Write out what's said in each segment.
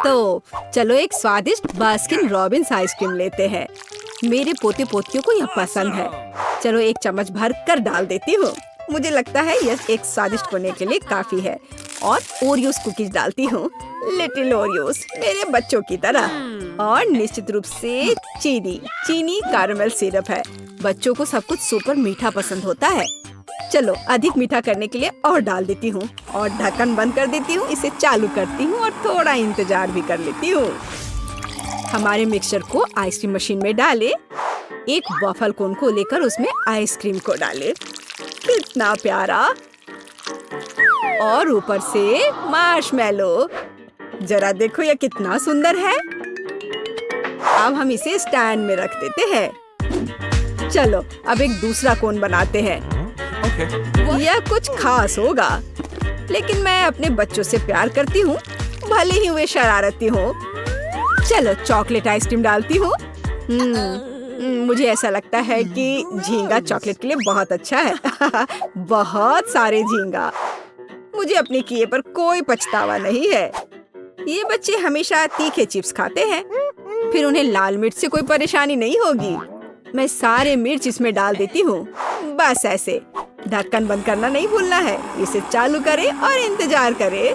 तो चलो एक स्वादिष्ट बास्किन रॉबिन्स आइसक्रीम लेते हैं। मेरे पोते पोतियों को यह पसंद है। चलो एक चम्मच भर कर डाल देती हूँ। मुझे लगता है यह एक स्वादिष्ट होने के लिए काफी है। और ओरियोस कुकीज डालती हूँ, लिटिल ओरियोस, मेरे बच्चों की तरह। और निश्चित रूप से चीनी कैरेमल सिरप है। बच्चों को सब कुछ सुपर मीठा पसंद होता है। चलो अधिक मीठा करने के लिए और डाल देती हूँ और ढक्कन बंद कर देती हूँ। इसे चालू करती हूँ और थोड़ा इंतजार भी कर लेती हूँ। हमारे मिक्सचर को आइसक्रीम मशीन में डालें। एक वॉफल कोन को लेकर उसमें आइसक्रीम को डालें। कितना प्यारा। और ऊपर से मार्शमेलो। जरा देखो यह कितना सुंदर है। अब हम इसे स्टैंड में रख देते हैं। चलो अब एक दूसरा कोन बनाते हैं। यह कुछ खास होगा, लेकिन मैं अपने बच्चों से प्यार करती हूँ, भले ही वे शरारती हो। चलो चॉकलेट आइसक्रीम डालती हूँ। मुझे ऐसा लगता है कि झींगा चॉकलेट के लिए बहुत अच्छा है। बहुत सारे झींगा। मुझे अपने किए पर कोई पछतावा नहीं है। ये बच्चे हमेशा तीखे चिप्स खाते हैं, फिर उन्हें लाल मिर्च से कोई परेशानी नहीं होगी। मैं सारे मिर्च इसमें डाल देती हूँ। बस ऐसे। ढक्कन बंद करना नहीं भूलना है। इसे चालू करें और इंतजार करें।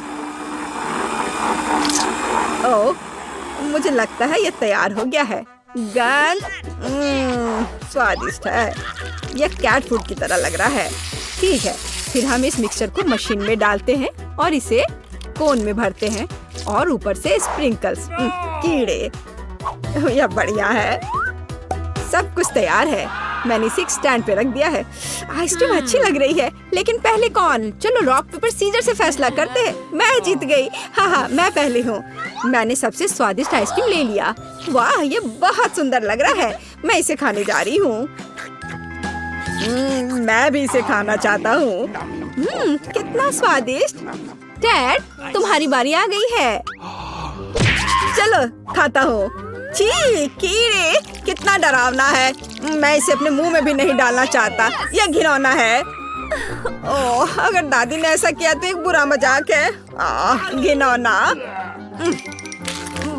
ओह, मुझे लगता है यह तैयार हो गया है। गंध स्वादिष्ट है। यह कैट फूड की तरह लग रहा है। ठीक है, फिर हम इस मिक्सचर को मशीन में डालते हैं और इसे कोन में भरते हैं और ऊपर से स्प्रिंकल्स, कीड़े। यह बढ़िया है। सब कुछ तैयार है। मैंने इसे एक स्टैंड पे रख दिया है। आइसक्रीम अच्छी लग रही है, लेकिन पहले कौन? चलो रॉक पेपर सीजर से फैसला करते हैं। मैं जीत गई। हाँ, मैं पहले हूँ। मैंने सबसे स्वादिष्ट आइसक्रीम ले लिया। वाह, ये बहुत सुंदर लग रहा है। मैं इसे खाने जा रही हूँ। मैं भी इसे खाना चाहता हूँ। कितना स्वादिष्ट। डैड, तुम्हारी बारी आ गई है। चलो खाता हूँ। छी, कीड़े, कितना डरावना है। मैं इसे अपने मुंह में भी नहीं डालना चाहता। यह घिनौना है। ओह, अगर दादी ने ऐसा किया तो एक बुरा मजाक है। घिनौना।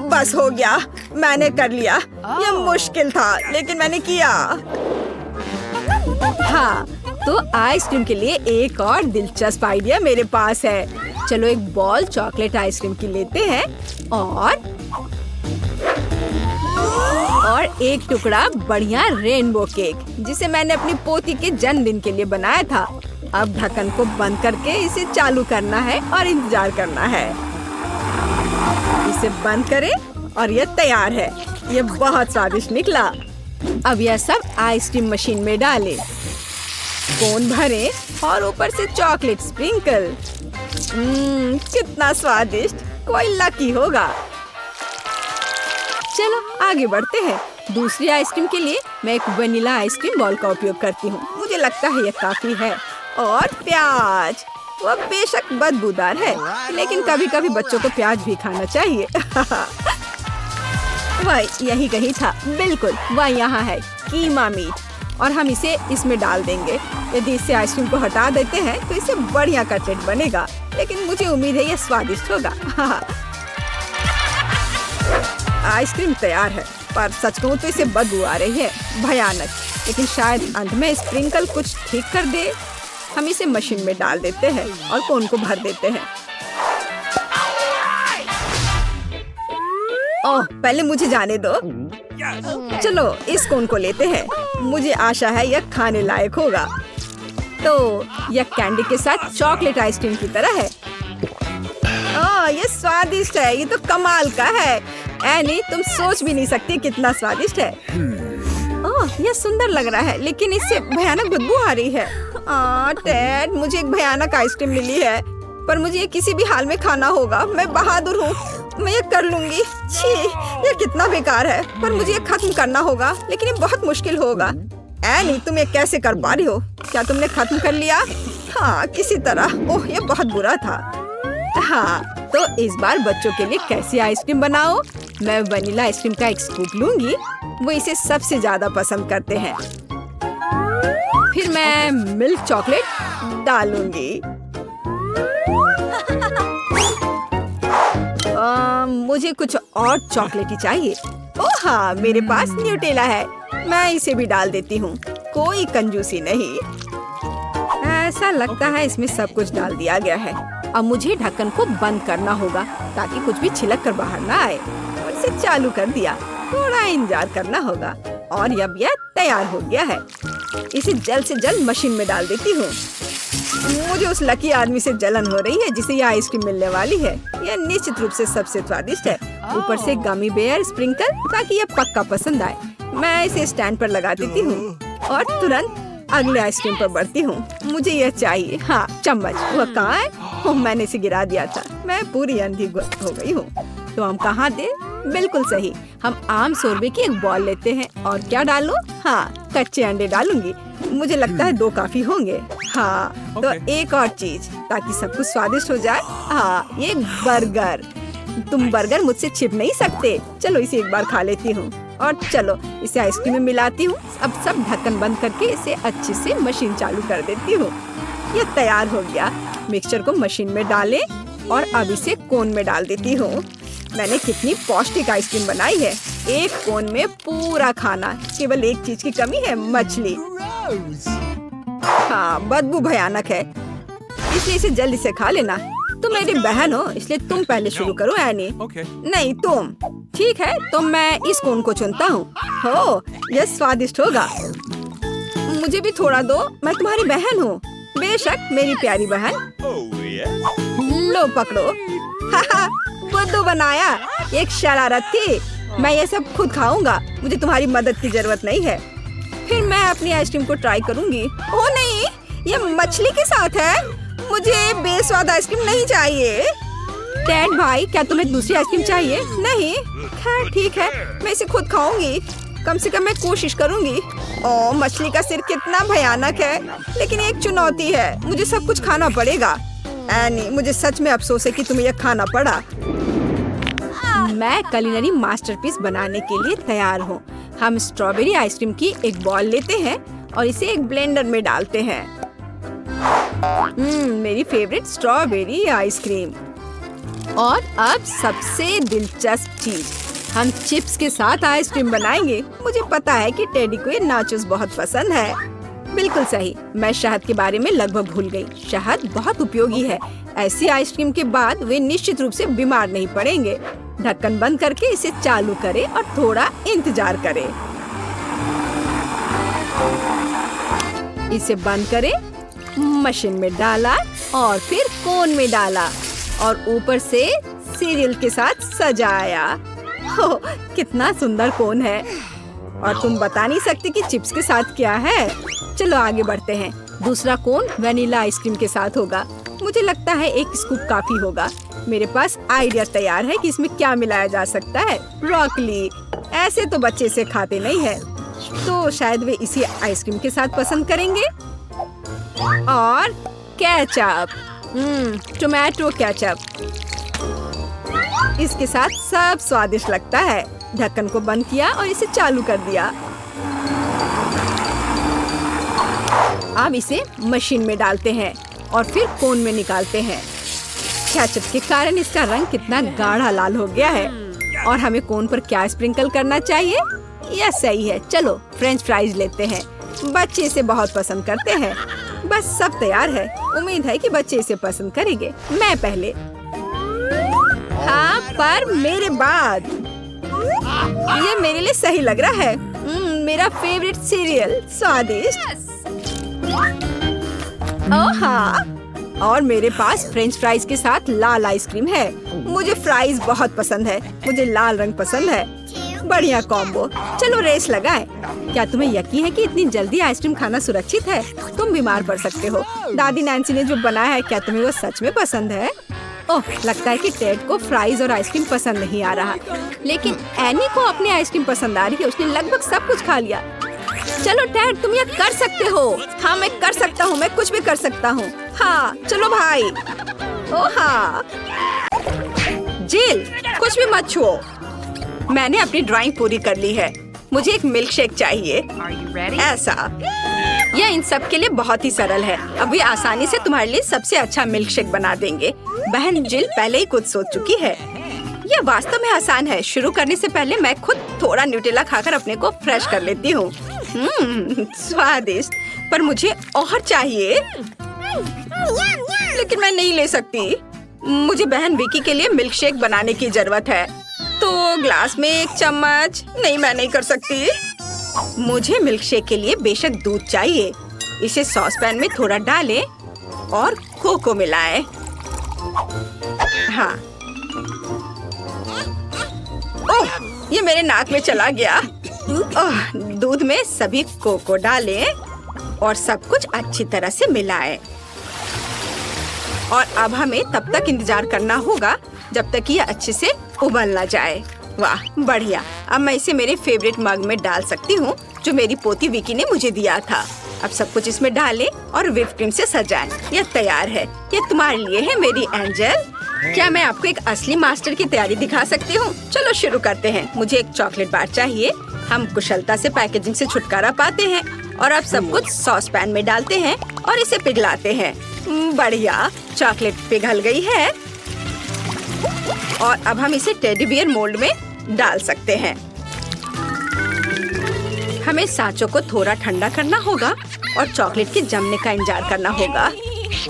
बस हो गया, मैंने कर लिया। यह मुश्किल था, लेकिन मैंने किया। हाँ, तो आइसक्रीम के लिए एक और दिलचस्प आइडिया मेरे पास है। चलो एक बॉल चॉकलेट आइसक्रीम की लेते हैं और एक टुकड़ा बढ़िया रेनबो केक, जिसे मैंने अपनी पोती के जन्मदिन के लिए बनाया था। अब ढक्कन को बंद करके इसे चालू करना है और इंतजार करना है। इसे बंद करें और यह तैयार है। यह बहुत स्वादिष्ट निकला। अब यह सब आइसक्रीम मशीन में डालें, कोन भरें और ऊपर से चॉकलेट स्प्रिंकल। कितना स्वादिष्ट। कोई लकी होगा। चलो आगे बढ़ते हैं। दूसरी आइसक्रीम के लिए मैं एक वनीला आइसक्रीम बॉल का उपयोग करती हूँ। मुझे लगता है यह काफी है। और प्याज, वह बेशक बदबूदार है, लेकिन कभी कभी बच्चों को प्याज भी खाना चाहिए। वह यही कहीं था। बिल्कुल, वह यहाँ है, कीमा मीट। और हम इसे इसमें डाल देंगे। यदि इससे आइसक्रीम को हटा देते हैं तो इससे बढ़िया कटलेट बनेगा, लेकिन मुझे उम्मीद है यह स्वादिष्ट होगा। आइसक्रीम तैयार है, पर सच कहूँ तो इसे बदबू आ रही है, भयानक। लेकिन शायद अंत में स्प्रिंकल कुछ ठीक कर दे। हम इसे मशीन में डाल देते हैं और कोन को भर देते हैं। ओह, पहले मुझे जाने दो। चलो इस कोन को लेते हैं। मुझे आशा है यह खाने लायक होगा। तो यह कैंडी के साथ चॉकलेट आइसक्रीम की तरह है। ओह, ये स्वादिष्ट है। ये तो कमाल का है। एनी, तुम सोच भी नहीं सकती कितना स्वादिष्ट है। ओह, यह सुंदर लग रहा है, लेकिन इससे भयानक बदबू आ रही है। डैड, मुझे एक भयानक आइसक्रीम मिली है, पर मुझे ये किसी भी हाल में खाना होगा। मैं बहादुर हूँ, मैं ये कर लूंगी। छी, ये कितना बेकार है, पर मुझे ये खत्म करना होगा, लेकिन ये बहुत मुश्किल होगा। एनी, तुम ये कैसे कर पा रही हो? क्या तुमने खत्म कर लिया? हाँ, किसी तरह। ओह, ये बहुत बुरा था। हाँ, तो इस बार बच्चों के लिए कैसी आइसक्रीम बनाओ? मैं वनीला आइसक्रीम का एक स्कूप लूंगी। वो इसे सबसे ज्यादा पसंद करते हैं। फिर मैं मिल्क चॉकलेट डालूंगी। मुझे कुछ और चॉकलेटी चाहिए। ओह हाँ, मेरे पास न्यूटेला है, मैं इसे भी डाल देती हूँ। कोई कंजूसी नहीं। ऐसा लगता है इसमें सब कुछ डाल दिया गया है। अब मुझे ढक्कन को बंद करना होगा ताकि कुछ भी छिलक कर बाहर ना आए। और इसे चालू कर दिया। थोड़ा इंतजार करना होगा और अब यह तैयार हो गया है। इसे जल्द से जल्द मशीन में डाल देती हूँ। मुझे उस लकी आदमी से जलन हो रही है जिसे यह आइसक्रीम मिलने वाली है। यह निश्चित रूप से सबसे स्वादिष्ट है। ऊपर से गमी बेयर स्प्रिंकल ताकि यह पक्का पसंद आए। मैं इसे स्टैंड पर लगा देती हूँ और तुरंत अगले आइसक्रीम पर बढ़ती हूँ। मुझे यह चाहिए। हाँ, चम्मच वह कहाँ है? ओह, मैंने इसे गिरा दिया था। मैं पूरी अंधी हो गई हूँ। तो हम कहाँ दे? बिल्कुल सही, हम आम शोरबे की एक बॉल लेते हैं और क्या डालूं? हाँ, कच्चे अंडे डालूंगी। मुझे लगता है 2 काफी होंगे। हाँ, तो एक और चीज ताकि सब कुछ स्वादिष्ट हो जाए। हाँ, ये बर्गर। तुम बर्गर मुझसे छिप नहीं सकते। चलो इसे एक बार खा लेती हूँ और चलो इसे आइसक्रीम में मिलाती हूँ। अब सब ढक्कन बंद करके इसे अच्छे से मशीन चालू कर देती हूँ। यह तैयार हो गया। मिक्सचर को मशीन में डालें और अब इसे कोन में डाल देती हूँ। मैंने कितनी पौष्टिक आइसक्रीम बनाई है। एक कोन में पूरा खाना। केवल एक चीज की कमी है, मछली। हाँ, बदबू भयानक है, इसलिए इसे जल्दी से खा लेना। तुम मेरी बहन हो, इसलिए तुम पहले शुरू करो एनी। नहीं, तुम। ठीक है, तो मैं इस कोन को चुनता हूँ। हो, यह स्वादिष्ट होगा। मुझे भी थोड़ा दो, मैं तुम्हारी बहन हूँ। बेशक, मेरी प्यारी बहन। लो पकड़ो। बुद्धू बनाया। एक शरारत थी। मैं ये सब खुद खाऊंगा। मुझे तुम्हारी मदद की जरूरत नहीं है। फिर मैं अपनी आइसक्रीम को ट्राई करूंगी। ओह नहीं, ये मछली के साथ है। मुझे बेस्वाद आइसक्रीम नहीं चाहिए। डैड भाई, क्या तुम्हें दूसरी आइसक्रीम चाहिए? नहीं, खैर ठीक है, मैं इसे खुद खाऊंगी। कम से कम मैं कोशिश करूंगी। ओह, मछली का सिर कितना भयानक है, लेकिन एक चुनौती है। मुझे सब कुछ खाना पड़ेगा। एनी, मुझे सच में अफसोस है कि तुम्हें यह खाना पड़ा। मैं कुलिनरी मास्टरपीस बनाने के लिए तैयार हूँ। हम स्ट्रॉबेरी आइसक्रीम की एक बॉल लेते हैं और इसे एक ब्लेंडर में डालते हैं। मेरी फेवरेट स्ट्रॉबेरी आइसक्रीम। और अब सबसे दिलचस्प चीज, हम चिप्स के साथ आइसक्रीम बनाएंगे। मुझे पता है कि टेडी को ये नाचोस बहुत पसंद है। बिल्कुल सही, मैं शहद के बारे में लगभग भूल गई। शहद बहुत उपयोगी है। ऐसी आइसक्रीम के बाद वे निश्चित रूप से बीमार नहीं पड़ेंगे। ढक्कन बंद करके इसे चालू करें और थोड़ा इंतजार करें। इसे बंद करें, मशीन में डाला और फिर कोन में डाला और ऊपर से सीरियल के साथ सजाया। हो, कितना सुंदर कोन है। और तुम बता नहीं सकते कि चिप्स के साथ क्या है। चलो आगे बढ़ते हैं। दूसरा कोन वनीला आइसक्रीम के साथ होगा। मुझे लगता है एक स्कूप काफी होगा। मेरे पास आइडिया तैयार है कि इसमें क्या मिलाया जा सकता है। ब्रोकली। ऐसे तो बच्चे इसे खाते नहीं है, तो शायद वे इसी आइसक्रीम के साथ पसंद करेंगे। और केचप, टोमेटो केचप। इसके साथ सब स्वादिष्ट लगता है। ढक्कन को बंद किया और इसे चालू कर दिया। अब इसे मशीन में डालते हैं और फिर कोन में निकालते हैं। केचप के कारण इसका रंग कितना गाढ़ा लाल हो गया है। और हमें कोन पर क्या स्प्रिंकल करना चाहिए? यह सही है। चलो फ्रेंच फ्राइज लेते हैं। बच्चे इसे बहुत पसंद करते हैं। बस सब तैयार है। उम्मीद है कि बच्चे इसे पसंद करेंगे। मैं पहले। हाँ, पर मेरे बाद। ये मेरे लिए सही लग रहा है। मेरा फेवरेट सीरियल, स्वादिष्ट। ओह हाँ, और मेरे पास फ्रेंच फ्राइज के साथ लाल आइसक्रीम है। मुझे फ्राइज बहुत पसंद है। मुझे लाल रंग पसंद है। बढ़िया कॉम्बो। चलो रेस लगाएं। क्या तुम्हें यकीन है कि इतनी जल्दी आइसक्रीम खाना सुरक्षित है? तुम बीमार पड़ सकते हो। दादी नैन्सी ने जो बनाया है, क्या तुम्हें वो सच में पसंद है? ओह, लगता है कि टेड को फ्राइज और आइसक्रीम पसंद नहीं आ रहा, लेकिन एनी को अपनी आइसक्रीम पसंद आ रही है। उसने लगभग सब कुछ खा लिया। चलो टेड, तुम ये कर सकते हो। हाँ, मैं कर सकता हूँ। मैं कुछ भी कर सकता हूँ। हाँ, चलो भाई। ओह हाँ, जिल, कुछ भी मत छुओ। मैंने अपनी ड्राइंग पूरी कर ली है। मुझे एक मिल्क शेक चाहिए। ऐसा। यह इन सब के लिए बहुत ही सरल है। अब वे आसानी से तुम्हारे लिए सबसे अच्छा मिल्क शेक बना देंगे। बहन जिल पहले ही कुछ सोच चुकी है। ये वास्तव में आसान है। शुरू करने से पहले मैं खुद थोड़ा न्यूटेला खाकर अपने को फ्रेश कर लेती हूँ। स्वादिष्ट, पर मुझे और चाहिए। लेकिन मैं नहीं ले सकती। मुझे बहन विकी के लिए मिल्क शेक बनाने की जरूरत है। तो ग्लास में 1 चम्मच। नहीं, मैं नहीं कर सकती। मुझे मिल्क शेक के लिए बेशक दूध चाहिए। इसे सॉस पैन में थोड़ा डालें और कोको मिलाएं। हाँ। ओह, ये मेरे नाक में चला गया। दूध में सभी कोको डालें और सब कुछ अच्छी तरह से मिलाएं। और अब हमें तब तक इंतजार करना होगा जब तक ये अच्छे से उबल ना जाए। वाह, बढ़िया। अब मैं इसे मेरे फेवरेट मग में डाल सकती हूँ जो मेरी पोती विकी ने मुझे दिया था। अब सब कुछ इसमें डालें और व्हिप क्रीम से सजाएं। यह तैयार है। ये तुम्हारे लिए है मेरी एंजल। क्या मैं आपको एक असली मास्टर की तैयारी दिखा सकती हूँ? चलो शुरू करते हैं। मुझे एक चॉकलेट बार चाहिए। हम कुशलता से पैकेजिंग से छुटकारा पाते हैं और अब सब कुछ सॉस पैन में डालते हैं और इसे पिघलाते हैं। बढ़िया, चॉकलेट पिघल गई है और अब हम इसे टेडी बियर मोल्ड में डाल सकते हैं। हमें सांचों को थोड़ा ठंडा करना होगा और चॉकलेट के जमने का इंतजार करना होगा।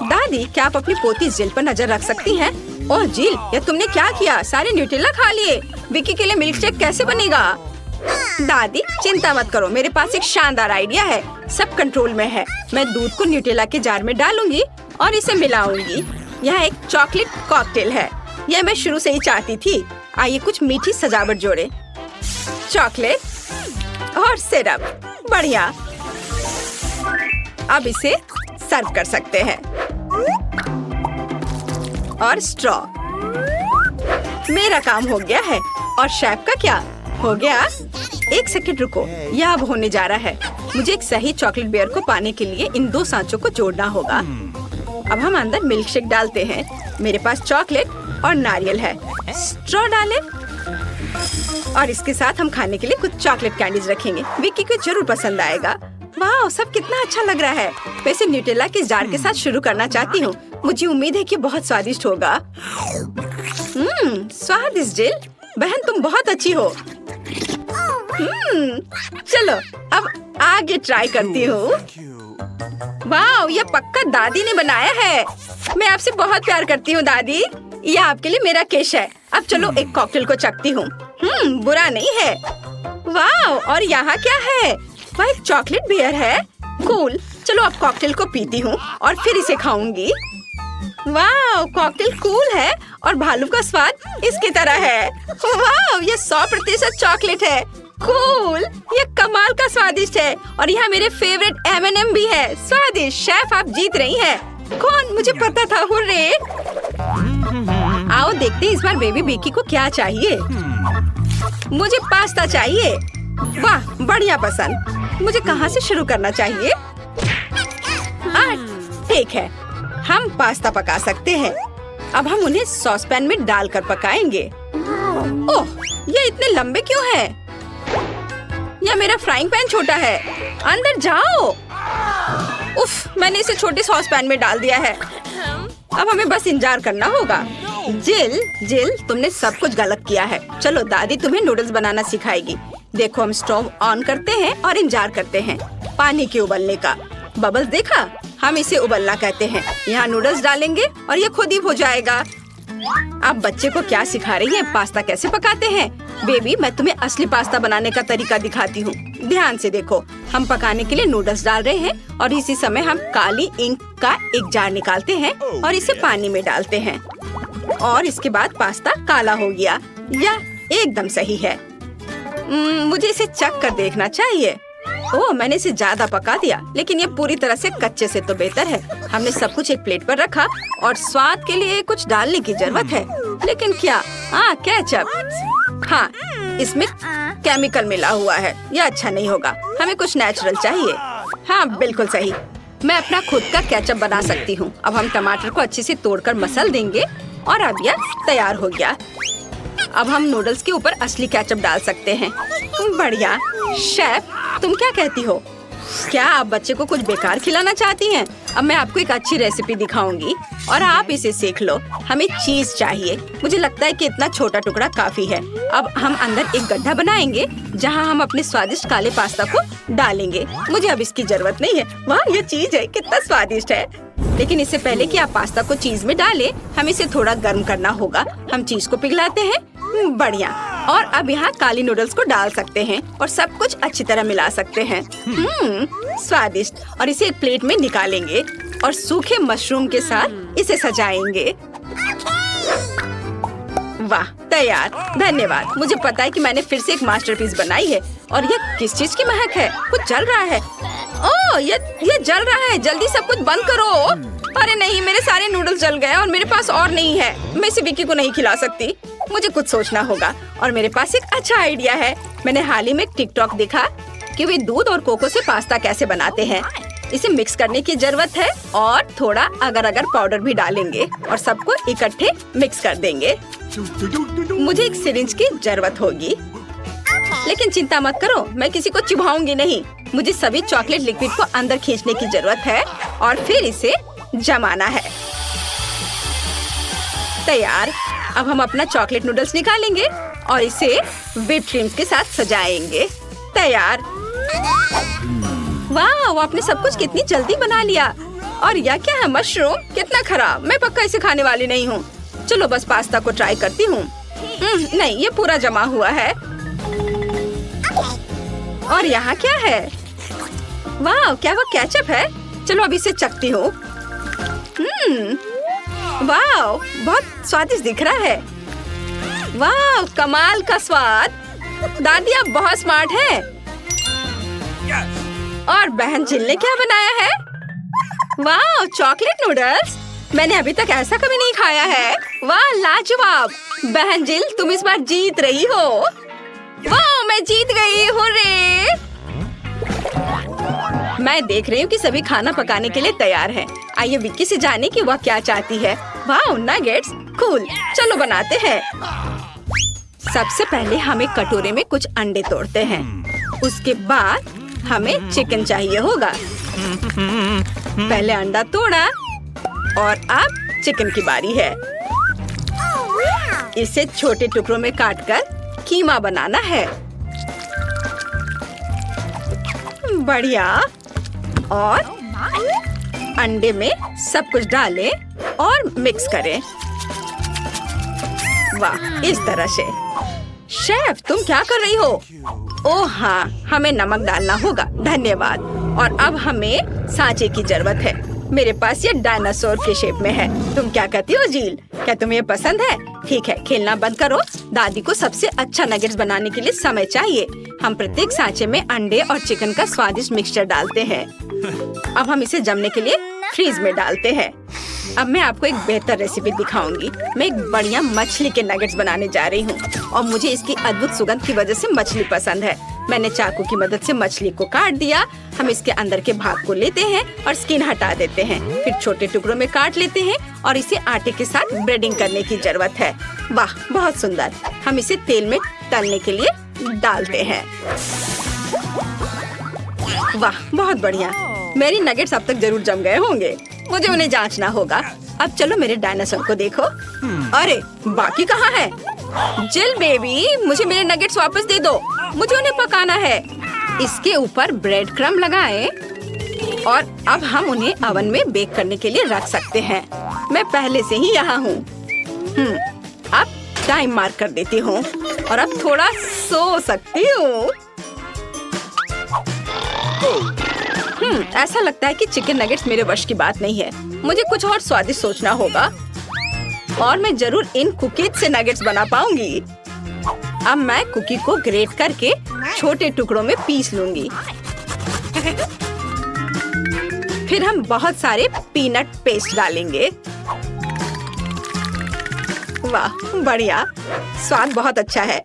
दादी, क्या आप अपनी पोती जिल पर नजर रख सकती हैं? ओह जिल, ये तुमने क्या किया? सारे न्यूटेला खा लिए। विकी के लिए मिल्क शेक कैसे बनेगा? दादी, चिंता मत करो, मेरे पास एक शानदार आइडिया है। सब कंट्रोल में है। मैं दूध को न्यूटेला के जार में डालूंगी और इसे मिलाऊंगी। यह एक चॉकलेट कॉकटेल है। यह मैं शुरू से ही चाहती थी। आइए कुछ मीठी सजावट जोड़े। चॉकलेट और सिरप। बढ़िया। अब इसे सर्व कर सकते हैं। और स्ट्रॉ। मेरा काम हो गया है। और शेफ का क्या हो गया? 1 सेकंड रुको, यह अब होने जा रहा है। मुझे एक सही चॉकलेट बियर को पाने के लिए इन 2 सांचों को जोड़ना होगा। अब हम अंदर मिल्क शेक डालते हैं। मेरे पास चॉकलेट और नारियल है। स्ट्रॉ डालें और इसके साथ हम खाने के लिए कुछ चॉकलेट कैंडीज रखेंगे। विक्की को जरूर पसंद आएगा। वाह, सब कितना अच्छा लग रहा है। वैसे न्यूटेला के जार के साथ शुरू करना चाहती हूँ। मुझे उम्मीद है कि बहुत स्वादिष्ट होगा। स्वादिष्ट जिल, बहन तुम बहुत अच्छी हो। चलो अब आगे ट्राई करती हूँ। वाह, ये पक्का दादी ने बनाया है। मैं आपसे बहुत प्यार करती हूँ दादी। ये आपके लिए मेरा केश है। अब चलो एक कॉकटेल को चखती हूँ। बुरा नहीं है। वाह, और यहाँ क्या है? वह एक चॉकलेट बियर है। कूल। चलो अब कॉकटेल को पीती हूँ और फिर इसे खाऊंगी। वाह, कॉकटेल कूल है और भालू का स्वाद इसकी तरह है। वाह, ये 100% चॉकलेट है। कूल, ये कमाल का स्वादिष्ट है और यहाँ मेरे फेवरेट M&M भी है। स्वादिष्ट। शेफ, आप जीत रही हैं। कौन? मुझे पता था। हुर्रे। आओ देखते हैं इस बार बेबी विकी को क्या चाहिए। मुझे पास्ता चाहिए। वाह, बढ़िया पसंद। मुझे कहाँ से शुरू करना चाहिए? ठीक है, हम पास्ता पका सकते हैं। अब हम उन्हें सॉस पैन में डालकर पकाएंगे। ओह, ये इतने लंबे क्यों हैं? या मेरा फ्राइंग पैन छोटा है। अंदर जाओ। उफ, मैंने इसे छोटे सॉस पैन में डाल दिया है। अब हमें बस इंतजार करना होगा। जिल, तुमने सब कुछ गलत किया है। चलो दादी तुम्हें नूडल्स बनाना सिखाएगी। देखो, हम स्टोव ऑन करते हैं और इंतजार करते हैं पानी के उबलने का। बबल्स देखा? हम इसे उबलना कहते हैं। यहाँ नूडल्स डालेंगे और ये खुद ही हो जाएगा। आप बच्चे को क्या सिखा रही हैं? पास्ता कैसे पकाते हैं? बेबी, मैं तुम्हें असली पास्ता बनाने का तरीका दिखाती हूँ। ध्यान से देखो। हम पकाने के लिए नूडल्स डाल रहे हैं और इसी समय हम काली इंक का एक जार निकालते हैं और इसे पानी में डालते हैं और इसके बाद पास्ता काला हो गया। यह एकदम सही है। मुझे इसे चख कर देखना चाहिए। ओह, मैंने इसे ज्यादा पका दिया, लेकिन ये पूरी तरह से कच्चे से तो बेहतर है। हमने सब कुछ एक प्लेट पर रखा और स्वाद के लिए कुछ डालने की जरूरत है। लेकिन क्या? केचप। हाँ, इसमें केमिकल मिला हुआ है। यह अच्छा नहीं होगा। हमें कुछ नेचुरल चाहिए। हाँ, बिल्कुल सही। मैं अपना खुद का केचप बना सकती हूँ। अब हम टमाटर को अच्छे से तोड़कर मसल देंगे और अब यह तैयार हो गया। अब हम नूडल्स के ऊपर असली केचप डाल सकते हैं। बढ़िया। शेफ, तुम क्या कहती हो? क्या आप बच्चे को कुछ बेकार खिलाना चाहती हैं? अब मैं आपको एक अच्छी रेसिपी दिखाऊंगी। और आप इसे सेक लो। हमें चीज चाहिए। मुझे लगता है कि इतना छोटा टुकड़ा काफी है। अब हम अंदर एक गड्ढा बनाएंगे जहां हम अपने स्वादिष्ट काले पास्ता को डालेंगे। मुझे अब इसकी जरूरत नहीं है। वाह, ये चीज है, कितना स्वादिष्ट है। लेकिन इससे पहले कि आप पास्ता को चीज में डालें, हम इसे थोड़ा गर्म करना होगा। हम चीज को पिघलाते हैं। बढ़िया। और अब यहाँ काली नूडल्स को डाल सकते हैं और सब कुछ अच्छी तरह मिला सकते हैं। स्वादिष्ट। और इसे एक प्लेट में निकालेंगे और सूखे मशरूम के साथ इसे सजाएंगे। वाह, तैयार। धन्यवाद। मुझे पता है कि मैंने फिर से एक मास्टरपीस बनाई है। और ये किस चीज की महक है? कुछ जल रहा है। ओह, ये जल रहा है। जल्दी सब कुछ बंद करो। अरे नहीं, मेरे सारे नूडल्स जल गए और मेरे पास और नहीं है। मैं इसे विक्की को नहीं खिला सकती। मुझे कुछ सोचना होगा। और मेरे पास एक अच्छा आइडिया है। मैंने हाल ही में टिकटॉक देखा कि वे दूध और कोको से पास्ता कैसे बनाते हैं। इसे मिक्स करने की जरूरत है और थोड़ा अगर अगर पाउडर भी डालेंगे और सबको इकट्ठे मिक्स कर देंगे। मुझे एक सिरिंज की जरूरत होगी, लेकिन चिंता मत करो, मैं किसी को चुभाऊंगी नहीं। मुझे सभी चॉकलेट लिक्विड को अंदर खींचने की जरूरत है और फिर इसे जमाना है। तैयार। अब हम अपना चॉकलेट नूडल्स निकालेंगे और इसे व्हिप क्रीम्स के साथ सजाएंगे। तैयार। वाह, आपने सब कुछ कितनी जल्दी बना लिया। और यह क्या है? मशरूम? कितना खराब। मैं पक्का इसे खाने वाली नहीं हूँ। चलो बस पास्ता को ट्राई करती हूँ। नहीं, ये पूरा जमा हुआ है। और यहाँ क्या है? वाह, क्या वो केचप है? चलो अब इसे चखती हूँ। वाह, बहुत स्वादिष्ट दिख रहा है। वाह, कमाल का स्वाद। दादी आप बहुत स्मार्ट है। और बहन जिल ने क्या बनाया है? वाह, चॉकलेट नूडल्स। मैंने अभी तक ऐसा कभी नहीं खाया है। वाह, लाजवाब। बहन जिल, तुम इस बार जीत रही हो। वाह, मैं जीत गई। हुर्रे! मैं देख रही हूँ कि सभी खाना पकाने के लिए तैयार हैं। आइए विक्की से जाने कि वह क्या चाहती है। वाह, नगेट्स, कूल। चलो बनाते हैं। सबसे पहले हम एक कटोरे में कुछ अंडे तोड़ते हैं। उसके बाद हमें चिकन चाहिए होगा। पहले अंडा तोड़ा और अब चिकन की बारी है। इसे छोटे टुकड़ों में काटकर कीमा बनाना है। बढ़िया। और अंडे में सब कुछ डालें और मिक्स करें। वाह, इस तरह से। शेफ, तुम क्या कर रही हो? ओह हाँ, हमें नमक डालना होगा। धन्यवाद। और अब हमें सांचे की जरूरत है। मेरे पास ये डायनासोर के शेप में है। तुम क्या कहती हो जील? क्या तुम्हें ये पसंद है? ठीक है, खेलना बंद करो। दादी को सबसे अच्छा नगेट्स बनाने के लिए समय चाहिए। हम प्रत्येक सांचे में अंडे और चिकन का स्वादिष्ट मिक्सचर डालते हैं। अब हम इसे जमने के लिए फ्रीज में डालते हैं। अब मैं आपको एक बेहतर रेसिपी दिखाऊंगी। मैं एक बढ़िया मछली के नगेट्स बनाने जा रही हूँ और मुझे इसकी अद्भुत सुगंध की वजह से मछली पसंद है। मैंने चाकू की मदद से मछली को काट दिया। हम इसके अंदर के भाग को लेते हैं और स्किन हटा देते हैं। फिर छोटे टुकड़ों में काट लेते हैं और इसे आटे के साथ ब्रेडिंग करने की जरूरत है। वाह, बहुत सुंदर। हम इसे तेल में तलने के लिए डालते हैं। वाह, बहुत बढ़िया। मेरी नगेट्स अब तक जरूर जम गए होंगे। मुझे उन्हें जांचना होगा। अब चलो मेरे डायनासोर को देखो। अरे, बाकी कहाँ है? जिल बेबी, मुझे मेरे नगेट्स वापस दे दो। मुझे उन्हें पकाना है। इसके ऊपर ब्रेड क्रम्ब लगाएं और अब हम उन्हें ओवन में बेक करने के लिए रख सकते हैं। मैं पहले से ही यहाँ हूँ। अब टाइम मार्क कर देती हूँ और अब थोड़ा सो सकती हूँ। ऐसा लगता है कि चिकन नगेट्स मेरे वश की बात नहीं है। मुझे कुछ और स्वादिष्ट सोचना होगा और मैं जरूर इन कुकीज से नगेट्स बना पाऊंगी। अब मैं कुकी को ग्रेट करके छोटे टुकड़ों में पीस लूंगी। फिर हम बहुत सारे पीनट पेस्ट डालेंगे। वाह, बढ़िया। स्वाद बहुत अच्छा है।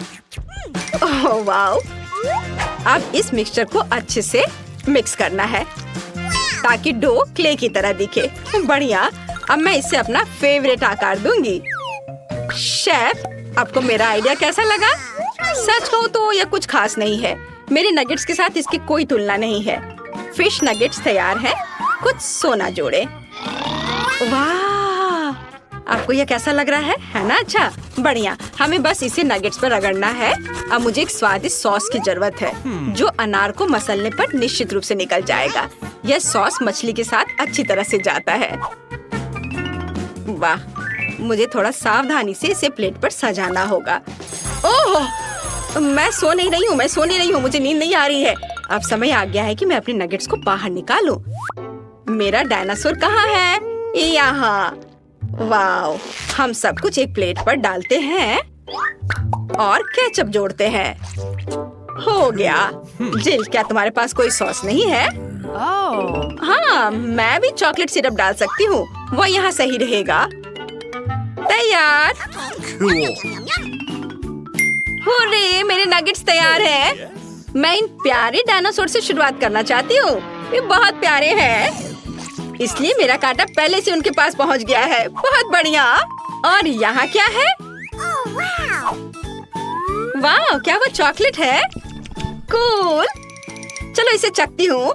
ओह वाह। अब इस मिक्सचर को अच्छे से मिक्स करना है ताकि डो क्ले की तरह दिखे। बढ़िया। अब मैं इसे अपना फेवरेट आकार दूंगी। शेफ, आपको मेरा आइडिया कैसा लगा? सच कहूँ तो यह कुछ खास नहीं है। मेरे नगेट्स के साथ इसकी कोई तुलना नहीं है। फिश नगेट्स तैयार हैं। कुछ सोना जोड़े। वाह, आपको यह कैसा लग रहा है ना? अच्छा, बढ़िया। हमें बस इसे नगेट्स पर रगड़ना है। अब मुझे एक स्वादिष्ट सॉस की जरूरत है, जो अनार को मसलने पर निश्चित रूप से निकल जाएगा। यह सॉस मछली के साथ अच्छी तरह से जाता है। वाह, मुझे थोड़ा सावधानी से इसे प्लेट पर सजाना होगा। ओह, मैं सो नहीं रही हूँ, मुझे नींद नहीं आ रही है। अब समय आ गया है कि मैं अपने नगेट्स को बाहर निकालूं। मेरा डायनासोर कहाँ है? यहाँ। वाओ, हम सब कुछ एक प्लेट पर डालते हैं और केचप जोड़ते हैं। हो गया। जिल, क्या तुम्हारे पास कोई सॉस नहीं है? हाँ, मैं भी चॉकलेट सिरप डाल सकती हूँ, वो यहाँ सही रहेगा। तैयार। हुर्रे, मेरे नगेट्स तैयार हैं। मैं इन प्यारे डायनासोर से शुरुआत करना चाहती हूँ। ये बहुत प्यारे हैं, इसलिए मेरा कांटा पहले से उनके पास पहुँच गया है। बहुत बढ़िया। और यहाँ क्या है? वाह, क्या वो चॉकलेट है? कूल। चलो इसे चखती हूँ।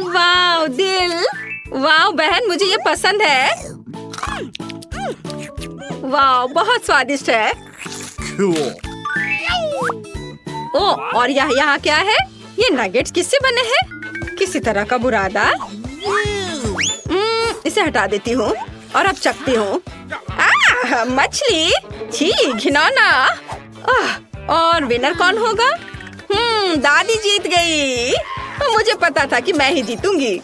वाह दिल, वाह बहन, मुझे ये पसंद है। वाह, बहुत स्वादिष्ट है। ओ, और यहाँ क्या है? ये नगेट्स किससे बने हैं? किसी तरह का बुरादा। इसे हटा देती हूँ और अब चखती हूँ। मछली, छी, घिनौना। और विनर कौन होगा? दादी जीत गई। मुझे पता था कि मैं ही जीतूंगी।